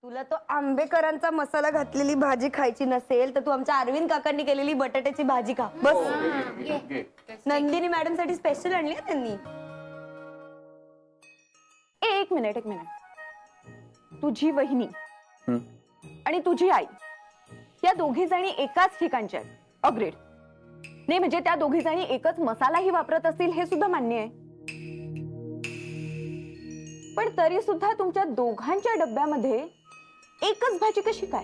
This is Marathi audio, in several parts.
तुला तो आंबेकरांचा मसाला घातलेली भाजी खायची नसेल तर तू आमच्या अरविंद काकांनी केलेली बटाट्याची भाजी खा बस. नंदिनी मॅडम साठी स्पेशल आणली त्यांनी. एक मिनिट तुझी वहिनी आणि तुझी आई या दोघी जणी एकाच ठिकाणच्या आहेत. अग्रेड. नाही म्हणजे त्या दोघी जणी एकच मसालाही वापरत असतील हे सुद्धा मान्य आहे. पण तरी सुद्धा तुमच्या दोघांच्या डब्यामध्ये एकच भाजी कशी काय?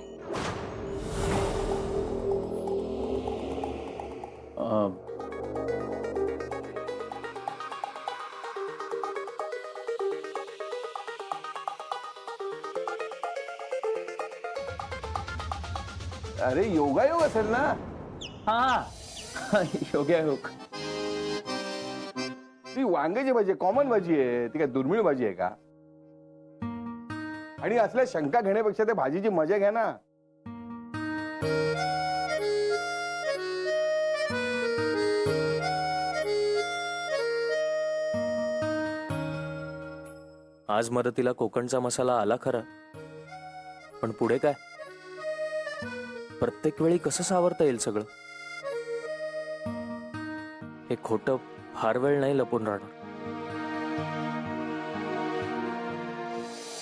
अरे योगायोग असेल ना. हा योगायोग. ती वांग्याची भाजी कॉमन भाजी आहे, ती काय दुर्मिळ भाजी आहे का? आणि असल्या शंका घेण्यापेक्षा त्या भाजीची मजा घ्या ना. आज मदतीला कोकणचा मसाला आला खरा, पण पुढे काय? प्रत्येक वेळी कसं सावरता येईल सगळं? हे खोटं फार वेळ नाही लपून राहणार.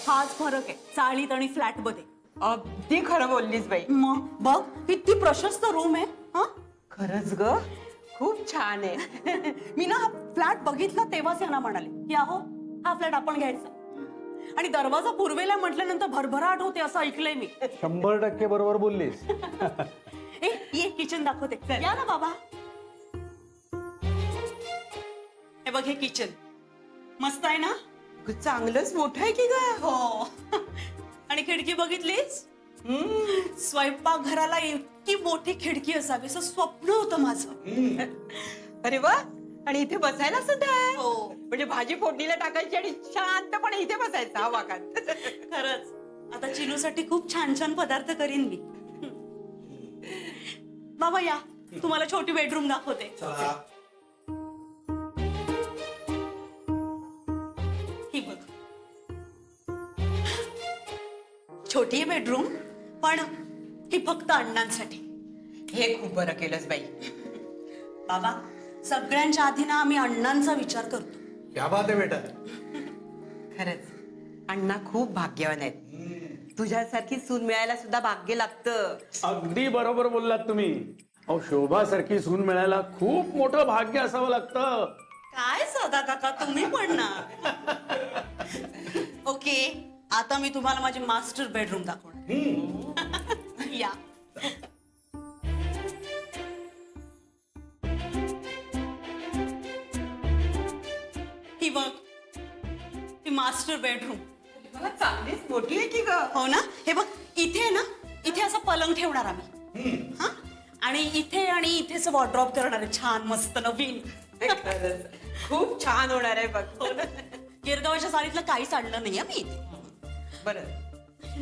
हाच फरक आहे चाळीत आणि फ्लॅट मध्ये. अगदी खरं बोललीस बाई. मग बघ किती प्रशस्त रूम आहे. हा खरंच ग, खूप छान आहे. मी ना हा फ्लॅट बघितला तेव्हाच यांना म्हणाले की अहो हा फ्लॅट आपण घ्यायचा. आणि दरवाजा पूर्वेला म्हटल्यानंतर भरभराट होते असं ऐकलंय मी. 100% बरोबर बोललीस. ए ये किचन दाखवते. या ना बाबा. हे बघ हे किचन मस्त आहे ना. चांगलंच मोठं आहे की ग. हो. आणि खिडकी बघितलीस? स्वयंपाक घराला इतकी मोठी खिडकी असावी असं स्वप्न होतं माझं. अरे वा. आणि इथे बसायला सुद्धा आहे. हो. म्हणजे भाजी फोडणीला टाकायची आणि शांतपणे इथे बसायचं हा वागात. खरंच आता चिनूसाठी खूप छान छान पदार्थ करीन मी. बाबा या तुम्हाला छोटी बेडरूम दाखवते. ही बघ छोटी आहे बेडरूम पण ही फक्त अण्णांसाठी. हे खूप बरं केलंस बाई. बाबा सगळ्यांच्या आधी ना आम्ही अण्णांचा विचार करतो. क्या बात आहे बेटा. खरंच अण्णा खूप भाग्यवान आहेत. तुझ्यासारखी सून मिळायला सुद्धा भाग्य लागतं. अगदी बरोबर बोललात तुम्ही. अहो शोभासारखी सून मिळायला खूप मोठं भाग्य असावं लागतं. काय सदा काका तुम्ही पण ना. ओके आता मी तुम्हाला माझी मास्टर बेडरूम दाखवणार. या ही बघ ही मास्टर बेडरूम. चांगलीच मोठी आहे की ग. हो ना. हे बघ इथे आहे ना इथे असा पलंग ठेवणार आम्ही. हा आणि इथेच वॉर्ड्रॉप करणार आहे छान मस्त नवीन. खरंच खूप छान होणार आहे बघ. गिरगावच्या साडीतलं काहीच आणलं नाही मी इथे. बरं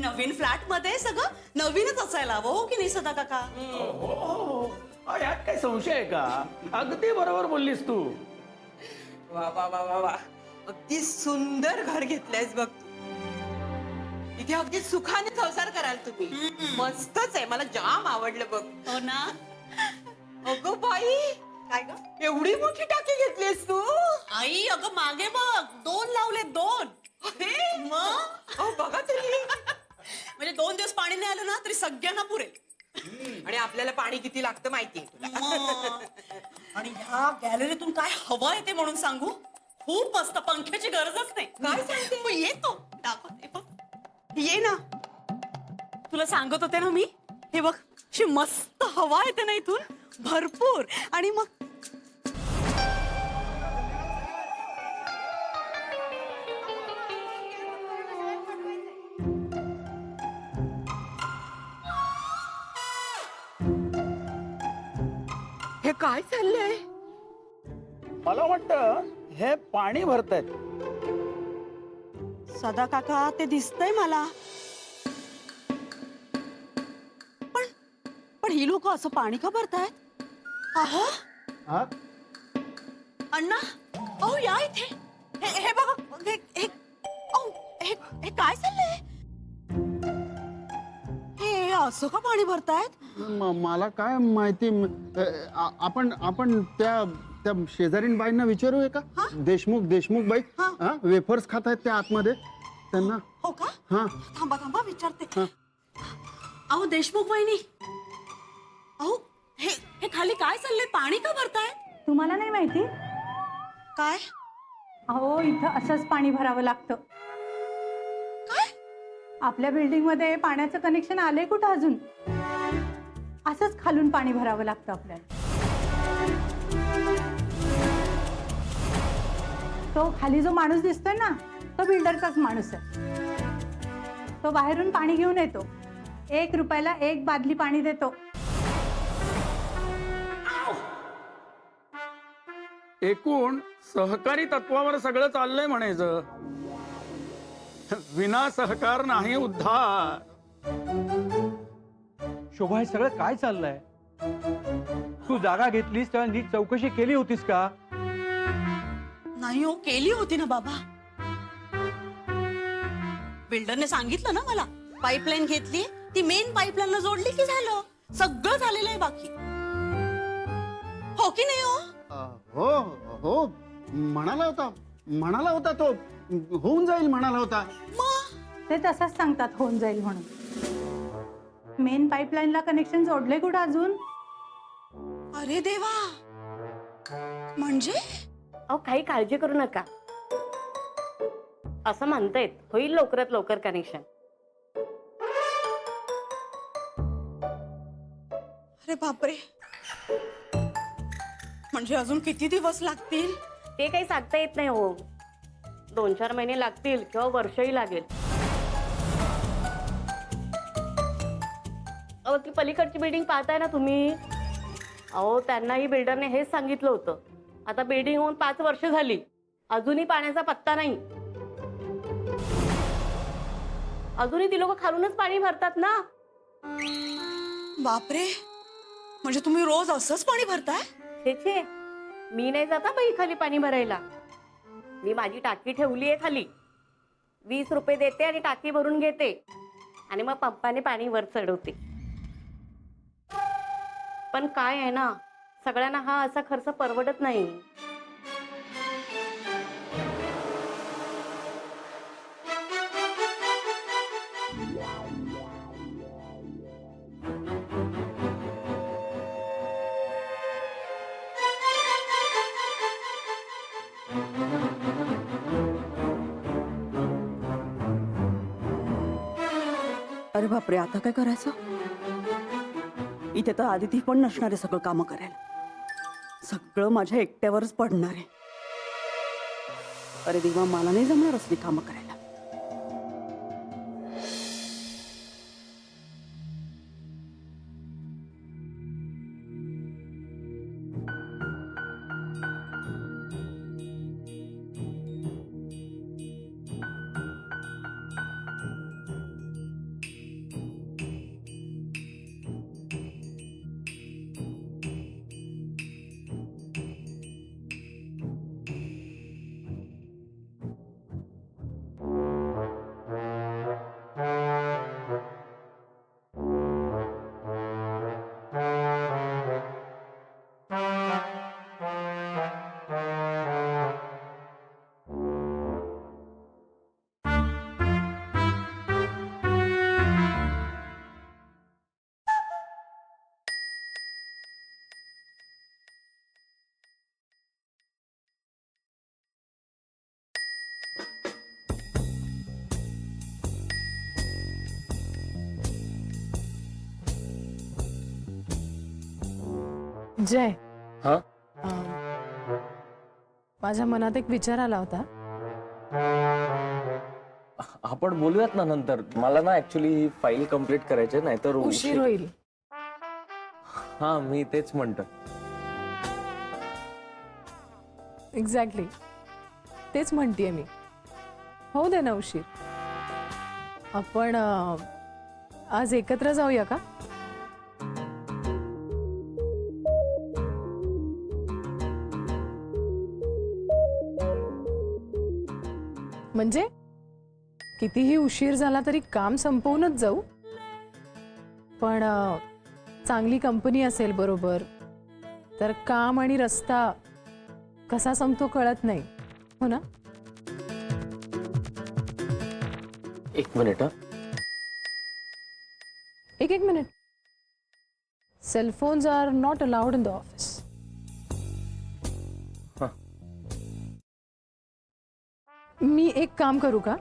नवीन फ्लॅट मध्ये सगळं नवीनच असायला हवं हो की नाही सदा काका? हो, यात काही संशय आहे का? अगदी बरोबर बोललीस तू. वा वा वा वा वा. अगदी सुंदर घर घेतलंयस बघ तू. इथे अगदी सुखाने संसार कराल तुम्ही. मस्तच आहे. मला जाम आवडलं बघ. हो ना. अगं बाई काय ग एवढी मोठी टाकी घेतलीस तू. आई अगं मागे बघ 2 लावले 2. मग अहो बघा तरी. म्हणजे 2 दिवस पाणी नाही आलं ना तरी सगळ्यांना पुरेल. आणि आपल्याला पाणी किती लागतं माहितीये तुला. मग. आणि ह्या गॅलरीतून काय हवा येते म्हणून सांगू. खूप मस्त पंख्याची गरजच नाही. काय सांगते? मग येतो दाखवते बघ. ये ना तुला सांगत होते ना मी. हे बघ अशी मस्त हवा येते ना इथून भरपूर. आणि मग हे काय चाललंय? मला वाटतं हे पाणी भरतायत. सदा काका ते दिसतंय मला. पण ही लोक असं पाणी का भरतायत? अहो हा? अण्णा अहो या इथे. हे बघा हे काय चाललंय? असं का पाणी भरतायत? मला काय माहिती आपण त्या त्या शेजारीन बाईंना विचारूया का? देशमुख बाई वेफर्स खात आहेत त्या आतमध्ये, त्यांना. हो का? हा थांबा विचारते. अहो देशमुख वहिनी, अहो हे खाली काय चाललंय? पाणी का भरताय? तुम्हाला नाही माहिती? काय? अहो इथं असंच पाणी भरावं लागतं. काय? आपल्या बिल्डिंग मध्ये पाण्याचं कनेक्शन आलंय कुठं अजून? असंच खालून पाणी भरावं लागतं आपल्याला. तो खाली जो माणूस दिसतोय ना, तो बिल्डरचाच माणूस आहे. तो बाहेरून पाणी घेऊन येतो, 1 रुपयाला 1 बादली पाणी देतो. एकूण सहकारी तत्वावर सगळं चाललंय म्हणायचं. विना सहकार नाही उद्धार. शोभा, हे सगळं काय चाललंय? तू जागा घेतलीस तेव्हा नीट चौकशी केली होतीस का? नाही हो, केली होती ना बाबा. बिल्डरने सांगितलं ना मला, पाईपलाईन घेतली, ती मेन पाईपलाईनला जोडली की झालं. सगळं झालेलं आहे बाकी. हो की नाही हो? हो हो म्हणाला होता तो, होऊन जाईल म्हणाला होता. ते तसंच सांगतात होऊन जाईल म्हणून. मेन पाईपलाईनला कनेक्शन जोडले कुठं अजून? अरे देवा, म्हणजे अहो काही काळजी करू नका, असं म्हणतायत होईल लवकरात लवकर कनेक्शन. अरे बापरे, म्हणजे अजून किती दिवस लागतील? ते काही सांगता येत नाही हो. 2-4 महिने लागतील किंवा वर्षही लागेल. अहो ती पलीकडची बिल्डिंग पाहताय ना तुम्ही, अहो त्यांनाही बिल्डरने हेच सांगितलं होतं. आता बिल्डिंग होऊन 5 वर्ष झाली, अजूनही पाण्याचा पत्ता नाही. अजूनही ती लोक खालूनच पाणी भरतात ना. बापरे, म्हणजे तुम्ही रोज असंच पाणी भरताय? छे, मी नाही जाता बाई खाली पाणी भरायला. मी माझी टाकी ठेवली आहे खाली, 20 रुपये देते आणि टाकी भरून घेते आणि मग पंपाने पाणी वर चढवते. पण काय आहे ना, सगळ्यांना हा असा खर्च परवडत नाही. अरे बापरे, आता काय करायचं? इथे तर आदिती पण नसणार आहे सगळं कामं करायला. सगळं माझ्या एकट्यावरच पडणार आहे. अरे देवा, मला नाही जमणार असली कामं करायला. जय, हा? माझ्या मनात एक विचार आला होता. आपण बोलूयात ना नंतर. मला ना ऍक्च्युली ही फाईल कम्प्लीट करायची, नाहीतर उशीर होईल. हा, मी तेच म्हणतो. एक्झॅक्टली तेच म्हणतेय मी. होऊ दे ना उशीर. आपण आज एकत्र जाऊया का? म्हणजे कितीही उशीर झाला तरी काम संपवूनच जाऊ. पण चांगली कंपनी असेल बरोबर तर काम आणि रस्ता कसा संपतो कळत नाही, हो ना? एक मिनिट हा. एक minute. Cellphones are not allowed in the office. मी एक काम करू का?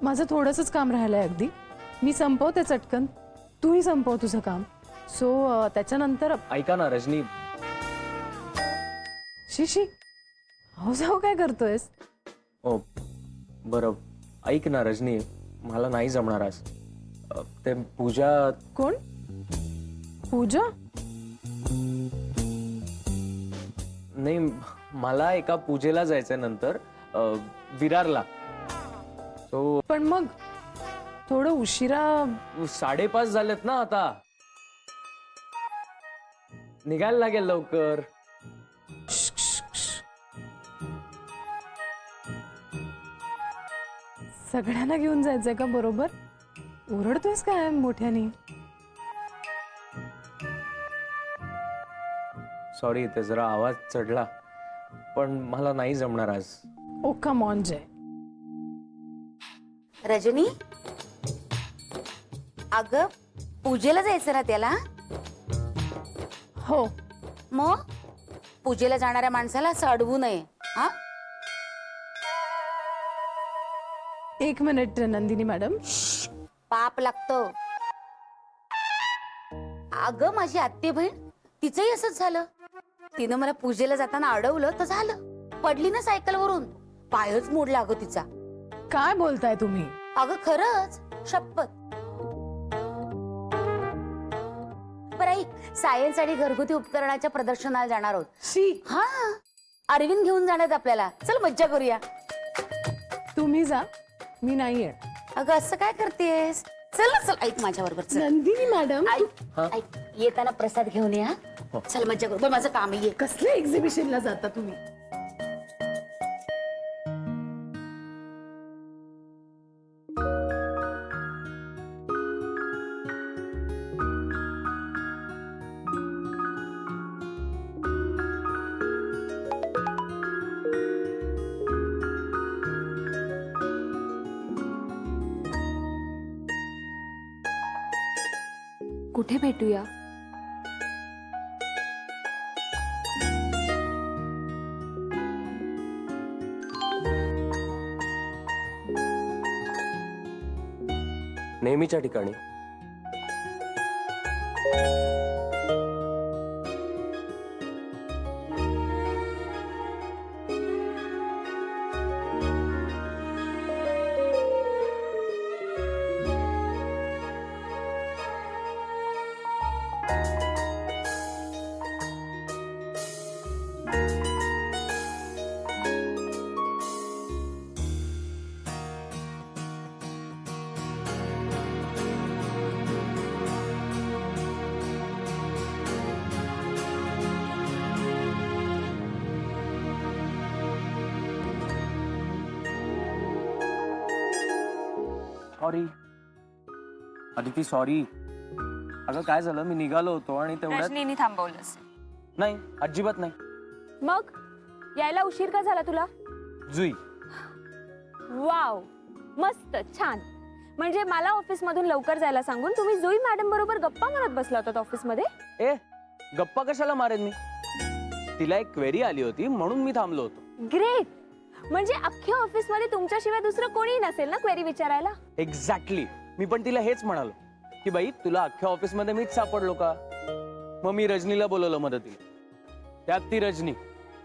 माझं थोडंसंच काम राहिलंय अगदी. मी संपवते चटकन, तूही संपव तुझं काम. सो त्याच्यानंतर ऐका ना रजनी, शिशी हो जाऊ काय करतोयस? ओ बरं ऐक ना रजनी, मला नाही जमणार आज. ते पूजा. कोण? पूजा? नाही, मला एका पूजेला जायचंय नंतर विरारला. सो पण मग थोडं उशिरा. 5:30 झालेत ना आता. निघायला लागेल लवकर. सगळ्यांना घेऊन जायचंय का बरोबर? ओरडतोयस काय मोठ्यानी? सॉरी, ते जरा आवाज चढला, पण मला नाही जमणार आज. ओ कम ऑन जय. रजनी, अगं पूजेला जायचं ना त्याला? हो. मग पूजेला जाणाऱ्या माणसाला असं अडवू नये हा. एक मिनिट नंदिनी मॅडम. पाप लागतो. अगं माझी आत्ते बहीण, तिचंही असंच झालं. तिनं मला पूजेला जाताना अडवलं तर झालं, पडली ना सायकलवरून, पायच मोडला अगं तिचा. काय बोलताय तुम्ही? अगं खरंच, शपथ. बरं ऐक, सायन्स आणि घरगुती उपकरणाच्या प्रदर्शनाला जाणार आहोत. शी. हा, अरविंद घेऊन जाणार आपल्याला. चल मज्जा करूया. तुम्ही जा, मी नाही येणार. अगं असं काय करतेस? चल ना, चल ऐक माझ्या बरोबर. चल नंदिनी मॅडम. ऐक, येताना प्रसाद घेऊन या. चल मज्जा करू. पण माझं काम आहे. कसल्या एक्झिबिशनला जाता तुम्ही? कुठे भेटूया? नेहमीच्या ठिकाणी. Sorry Aditi, sorry. अगं काय झालं, मी निघालो होतो आणि तेवढ्यात. रजनीने थांबवलंस. नाही, अजिबात नाही. मग यायला उशीर का झाला तुला? जुई. वाव, मस्त, छान. म्हणजे मला ऑफिस मधून लवकर जायला सांगून तुम्ही जुई मॅडम बरोबर गप्पा मारत बसला होता ऑफिस मध्ये? ए, गप्पा कशाला मारेन मी? तिला एक क्वेरी आली होती म्हणून मी थांबलो होतो. ग्रेट. म्हणजे अख्ख्या ऑफिस मध्ये तुमच्याशिवाय दुसरं कोणीही नसेल ना क्वेरी विचारायला? एक्झॅक्टली. मी पण तिला हेच म्हणालो की बाई, तुला अख्ख्या ऑफिस मध्ये मीच सापडलो का? मग मी रजनीला बोलवलं मदतीला. त्यात ती रजनी,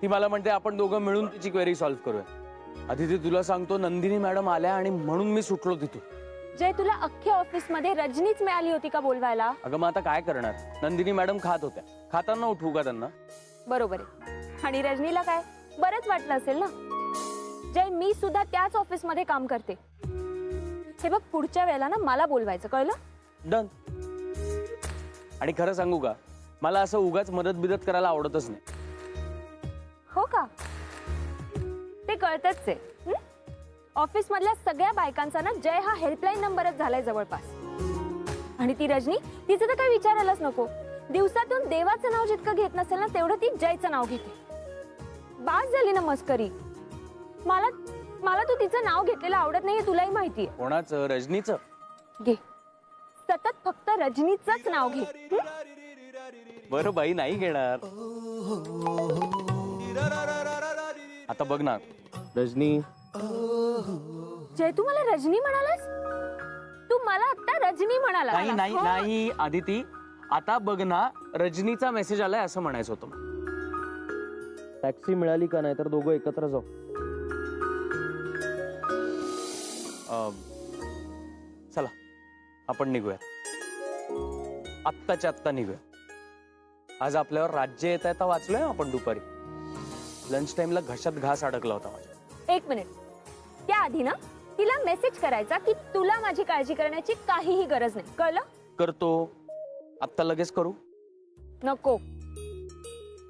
ती मला म्हणते आपण दोघं मिळून तिची क्वेरी सॉल्व्ह करूया. आधी तुला सांगतो, नंदिनी मॅडम आल्या आणि म्हणून मी सुटलो तिथून. जय, तुला अख्ख्या ऑफिस मध्ये रजनीच मिळाली होती का बोलवायला? अगं मग आता काय करणार, नंदिनी मॅडम खात होत्या, खाताना उठवू का त्यांना? बरोबर आहे. आणि रजनीला काय बरंच वाटलं असेल ना. जय, मी सुद्धा त्याच ऑफिस मध्ये काम करते. हे बघ, पुढच्या वेळेला ना मला बोलवायचं, कळलं? डन. आणि खरं सांगू का, मला असं उगाच मदत बिदत करायला आवडतच नाही. हो का? ते कळतच आहे. ऑफिस मधल्या सगळ्या बायकांचा ना जय हा हेल्पलाईन नंबरच झालाय जवळपास. आणि ती रजनी, तिचं तर काही विचारायलाच नको. दिवसातून देवाचं नाव जितकं घेत नसेल ना तेवढं ती जयचं नाव घेते. बास झाली ना मस्करी. मला तू तिचं नाव घेतलेलं आवडत नाहीये, तुलाही माहितीये. कोणाचं? रजनीचं? घे, सतत फक्त रजनीचंच नाव घे. बरं बाई, नाही घेणार. आता बघ ना रजनी. जय, तू मला रजनी म्हणालास? तू मला आता रजनी म्हणाला? नाही नाही नाही आदिती, आता बघ ना, रजनीचा मेसेज आलाय असं म्हणायचं होतं. टॅक्सी मिळाली का? नाही तर दोघं एकत्र जाऊ. चला आपण निघूया, आत्ताच्या आत्ता निघूया. आज आपल्यावर राज्य येत आहे, वाचलोय आपण दुपारी. लंच टाइमला घशात घास अडकला होता माझ्या. एक मिनिट, त्याआधी ना तिला मेसेज करायचा की तुला माझी काळजी करण्याची काहीही गरज नाही, कळलं? करतो, आत्ता लगेच करू. नको.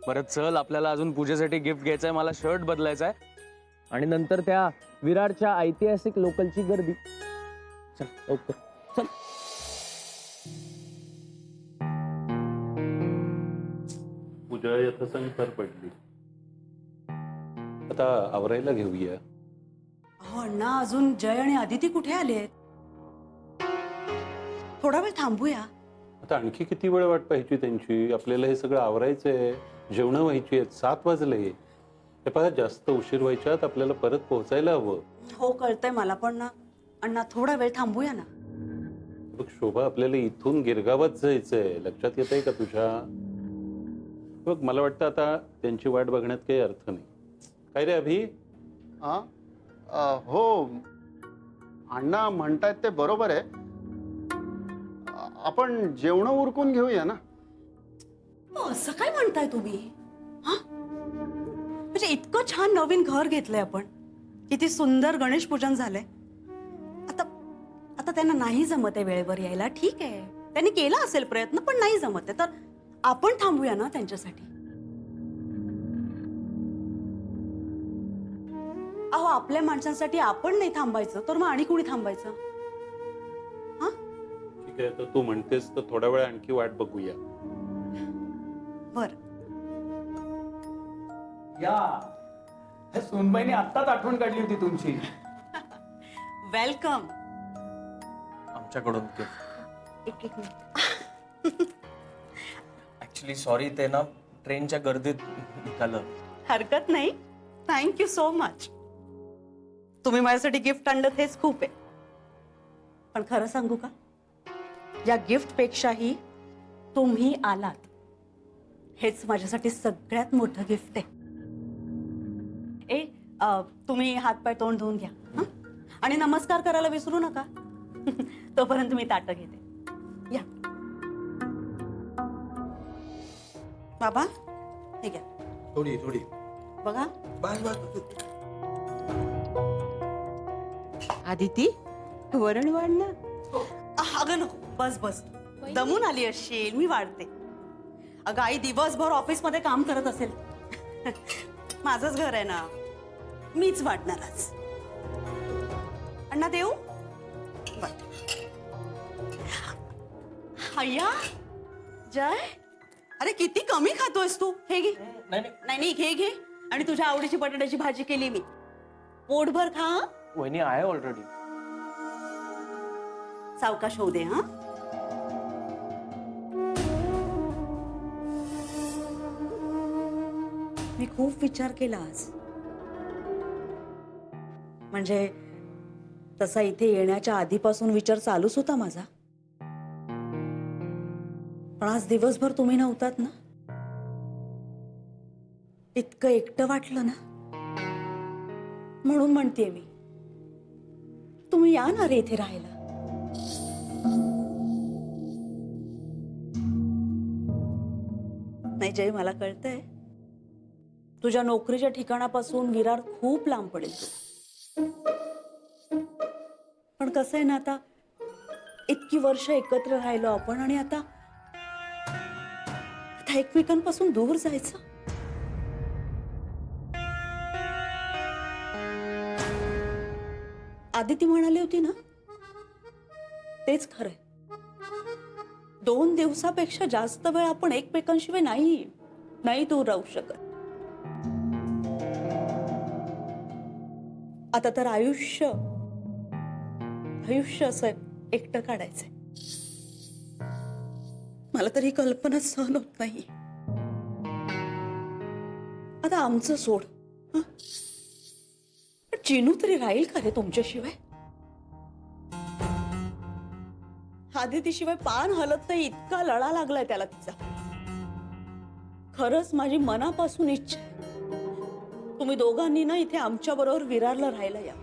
बरं चल, आपल्याला अजून पूजेसाठी गिफ्ट घ्यायचंय, मला शर्ट बदलायचा आहे, आणि नंतर त्या विरारच्या ऐतिहासिक लोकलची गर्दी. चल ओके चल. पूजा यथासंग पार पडली. आता आवरायला घेऊया. अहो अण्णा, अजून जय आणि आदिती कुठे आले आहेत? थोडा वेळ थांबूया. आता आणखी किती वेळ वाट पाहायची त्यांची? आपल्याला हे सगळं आवरायचंय, जेवणं व्हायची आहेत. 7 वाजले. हे पहा, जास्त उशीर व्हायच्यात आपल्याला परत पोहोचायला हवं. हो कळतंय मला, पण ना अण्णा थोडा वेळ थांबूया ना. बघ शोभा, आपल्याला इथून गिरगावात जायचंय, लक्षात येत आहे का तुझ्या? बघ मला वाटतं आता त्यांची वाट बघण्यात काही अर्थ नाही. काय रे अभि? हो, अण्णा म्हणतायत ते बरोबर आहे. आपण जेवण उरकून घेऊया ना. असं काय म्हणताय तुम्ही? हा, म्हणजे इतकं छान नवीन घर घेतलंय आपण, किती सुंदर गणेश पूजन झालंय. आता आता त्यांना नाही जमत आहे वेळेवर यायला, ठीक आहे, त्यांनी केला असेल प्रयत्न, पण नाही जमत आहे, तर आपण थांबूया ना त्यांच्यासाठी. अहो, आपल्या माणसांसाठी आपण नाही थांबायचं तर मग आणि कोणी थांबायचं? हा, ठीक आहे, तर तू म्हणतेस तर थोडा वेळ आणखी वाट बघूया. बर. या सोनबाईने आत्ताच आठवण काढली होती तुमची. वेलकम. आमच्याकडून एक मिनिट. ऍक्च्युली सॉरी, ते ना ट्रेनच्या गर्दीत निघालं. हरकत नाही, थँक्यू सो मच. तुम्ही माझ्यासाठी गिफ्ट आणलं हेच खूप आहे. पण खरं सांगू का, या गिफ्ट पेक्षाही तुम्ही आलात हेच माझ्यासाठी सगळ्यात मोठं गिफ्ट आहे. तुम्ही हातपाय तोंड धुवून घ्या हं? आणि नमस्कार करायला विसरू नका. तोपर्यंत मी ताटं घेते. या बाबा, हे घ्या. थोडी थोडी बघा. आदिती, वरण वाढ ना. अगं नको, बस बस, दमून आली असशील, मी वाढते. अगं आई दिवसभर ऑफिसमध्ये काम करत असेल. माझंच घर आहे ना, मीच वाढणार आज. अण्णा देऊ? अय्या जय, अरे किती कमी खातोयस तू. हे घे. नाही नाही, घे घे. आणि तुझ्या आवडीची बटाट्याची भाजी केली मी, पोटभर खा. वहिनी आहे ऑलरेडी. सावकाश होऊ दे. हा, मी खूप विचार केला आज. म्हणजे तसा इथे येण्याच्या आधीपासून विचार चालूच होता माझा, पण आज दिवसभर तुम्ही नव्हतात ना, इतकं एकटं वाटलं ना, म्हणून म्हणतेय मी, तुम्ही या ना रे इथे राहायला. नाही जय, मला कळतंय तुझ्या नोकरीच्या ठिकाणापासून विरार खूप लांब पडेल तू. पण कसं आहे ना, आता इतकी वर्ष एकत्र राहिलो आपण, आणि आता एकमेकांपासून दूर जायचं. आदिती म्हणाली होती ना, तेच खरंय. 2 दिवसापेक्षा जास्त वेळ आपण एकमेकांशिवाय नाही दूर राहू शकत. आता तर आयुष्य असं एकटं काढायचंय. मला तर ही कल्पना सहन होत नाही. आता आमचं सोड, हं? पण चिनू तरी राहील का रे तुमच्याशिवाय? आदितीशिवाय पान हलत नाही इतका लळा लागलाय त्याला तिचा. खरंच माझी मनापासून इच्छा आहे तुम्ही दोघांनी ना इथे आमच्या बरोबर विरारला राहायला या.